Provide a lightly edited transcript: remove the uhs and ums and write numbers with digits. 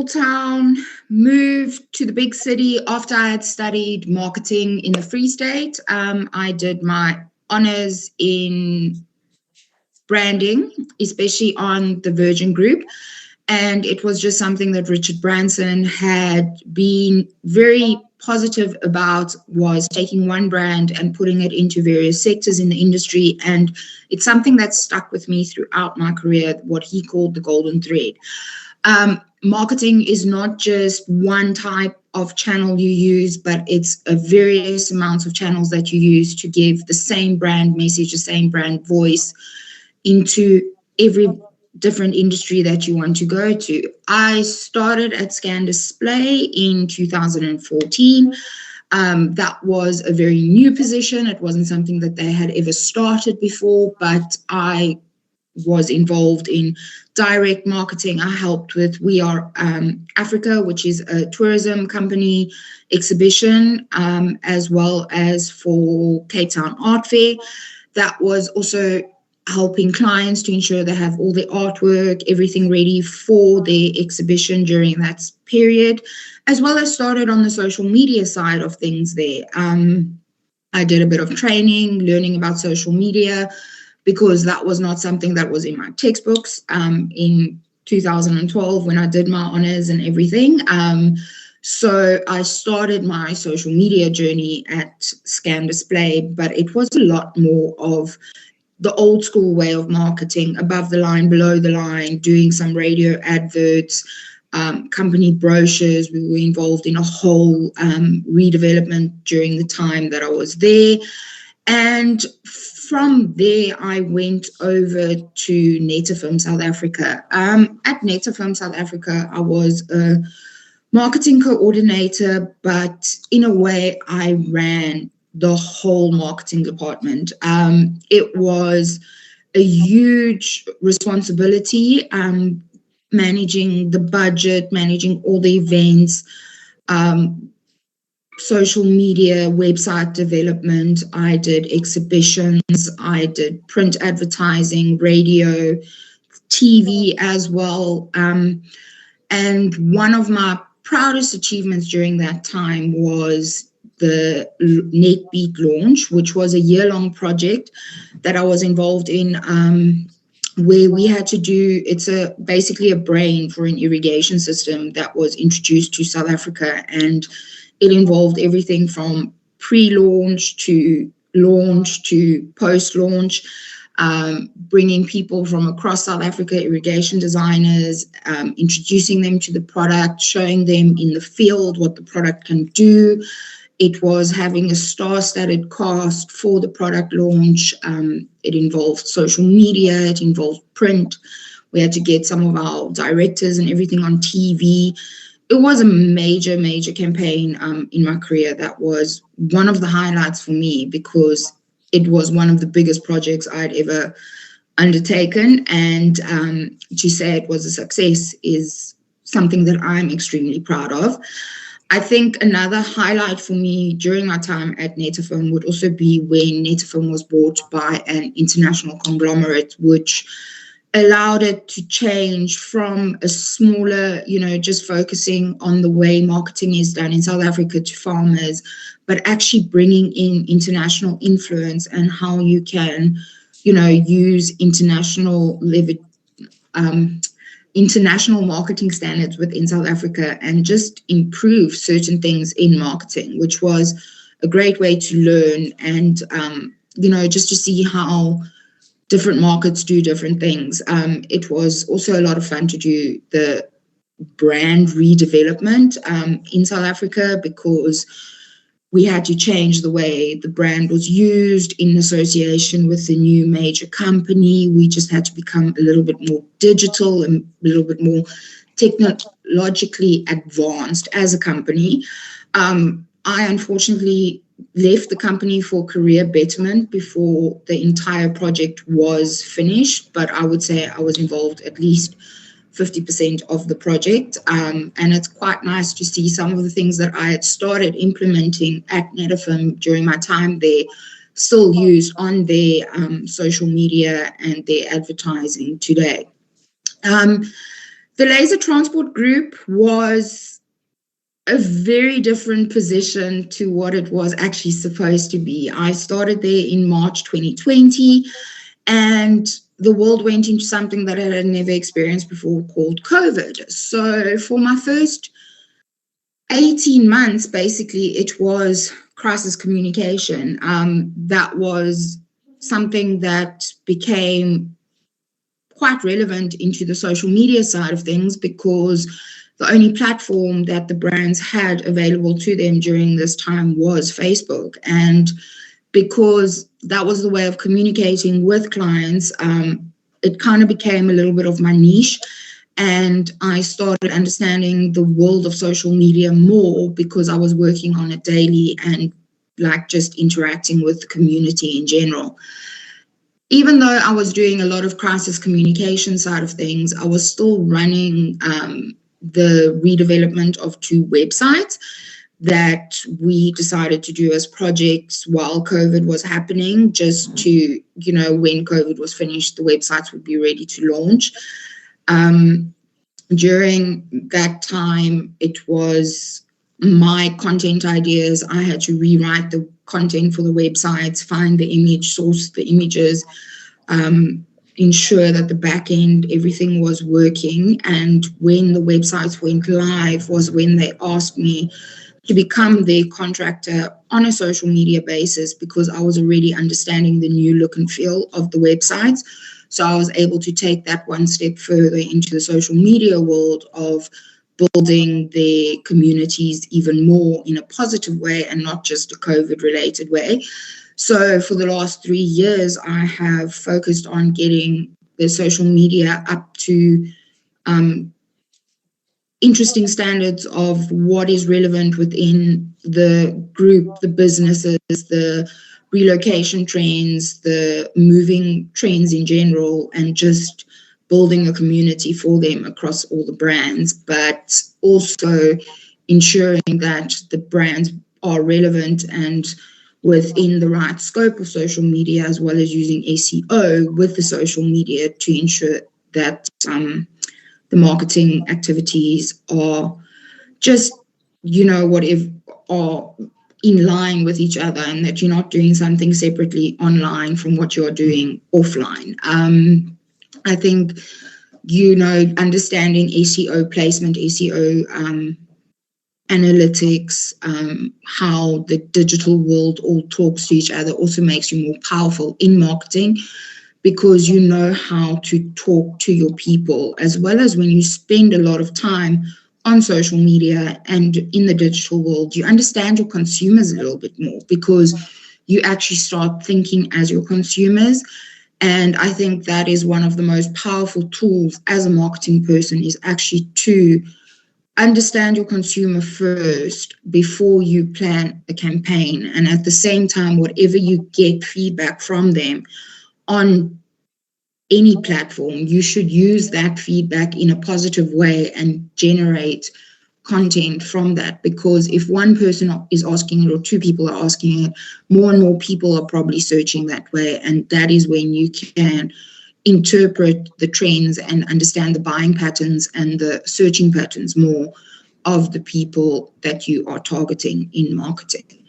small town, moved to the big city after I had studied marketing in the Free State. I did my honors in branding, especially on the Virgin Group. And it was just something that Richard Branson had been very positive about, was taking one brand and putting it into various sectors in the industry. And it's something that stuck with me throughout my career, what he called the golden thread. Marketing is not just one type of channel you use, but it's a various amounts of channels that you use to give the same brand message, the same brand voice into every different industry that you want to go to. I started at Scan Display in 2014. That was a very new position. It wasn't something that they had ever started before, but I was involved in direct marketing. I helped with We Are Africa, which is a tourism company exhibition, as well as for Cape Town Art Fair. That was also helping clients to ensure they have all their artwork, everything ready for their exhibition during that period, as well as started on the social media side of things there. I did a bit of training, learning about social media, because that was not something that was in my textbooks in 2012 when I did my honors and everything. So I started my social media journey at Scan Display, but it was a lot more of the old school way of marketing, above the line, below the line, doing some radio adverts, company brochures. We were involved in a whole redevelopment during the time that I was there. And from there, I went over to Netafim South Africa. At Netafim South Africa, I was a marketing coordinator, but in a way, I ran the whole marketing department. It was a huge responsibility, managing the budget, managing all the events, social media, website development. I did exhibitions, I did print advertising, radio, TV as well. And one of my proudest achievements during that time was the NetBeat launch, which was a year-long project that I was involved in, where we had to do, it's basically a brain for an irrigation system that was introduced to South Africa, and it involved everything from pre-launch to launch to post-launch, bringing people from across South Africa, irrigation designers, introducing them to the product, showing them in the field what the product can do. It was having a star-studded cast for the product launch. It involved social media, it involved print. We had to get some of our directors and everything on TV. It was a major, major campaign in my career. That was one of the highlights for me, because it was one of the biggest projects I'd ever undertaken. And to say it was a success is something that I'm extremely proud of. I think another highlight for me during my time at Netafim would also be when Netafim was bought by an international conglomerate, which allowed it to change from a smaller, just focusing on the way marketing is done in South Africa to farmers, but actually bringing in international influence and how you can, use international marketing standards within South Africa and just improve certain things in marketing, which was a great way to learn and, just to see how different markets do different things. It was also a lot of fun to do the brand redevelopment in South Africa, because we had to change the way the brand was used in association with the new major company. We just had to become a little bit more digital and a little bit more technologically advanced as a company. I unfortunately left the company for career betterment before the entire project was finished, but I would say I was involved at least 50% of the project. And it's quite nice to see some of the things that I had started implementing at Netafim during my time there still used on their social media and their advertising today. The Laser Transport Group was a very different position to what it was actually supposed to be. I started there in March 2020, and the world went into something that I had never experienced before called COVID. So for my first 18 months, basically, it was crisis communication. That was something that became quite relevant into the social media side of things, because the only platform that the brands had available to them during this time was Facebook. And because that was the way of communicating with clients, it kind of became a little bit of my niche. And I started understanding the world of social media more because I was working on it daily and like just interacting with the community in general. Even though I was doing a lot of crisis communication side of things, I was still running the redevelopment of 2 websites that we decided to do as projects while COVID was happening, just to, when COVID was finished, the websites would be ready to launch. During that time, it was my content ideas. I had to rewrite the content for the websites, find the image, source the images, ensure that the back end, everything was working. And when the websites went live was when they asked me to become their contractor on a social media basis, because I was already understanding the new look and feel of the websites. So I was able to take that one step further into the social media world of building their communities even more in a positive way and not just a COVID-related way. So for the last 3 years, I have focused on getting the social media up to interesting standards of what is relevant within the group, the businesses, the relocation trends, the moving trends in general, and just building a community for them across all the brands, but also ensuring that the brands are relevant and within the right scope of social media, as well as using SEO with the social media to ensure that the marketing activities are just, whatever, are in line with each other, and that you're not doing something separately online from what you're doing offline. I think, understanding SEO placement, SEO analytics, how the digital world all talks to each other also makes you more powerful in marketing, because you know how to talk to your people, as well as when you spend a lot of time on social media and in the digital world, you understand your consumers a little bit more, because you actually start thinking as your consumers. And I think that is one of the most powerful tools as a marketing person, is actually to understand your consumer first before you plan a campaign. And at the same time, whatever you get feedback from them on any platform, you should use that feedback in a positive way and generate content from that. Because if one person is asking it or 2 people are asking it, more and more people are probably searching that way. And that is when you can interpret the trends and understand the buying patterns and the searching patterns more of the people that you are targeting in marketing.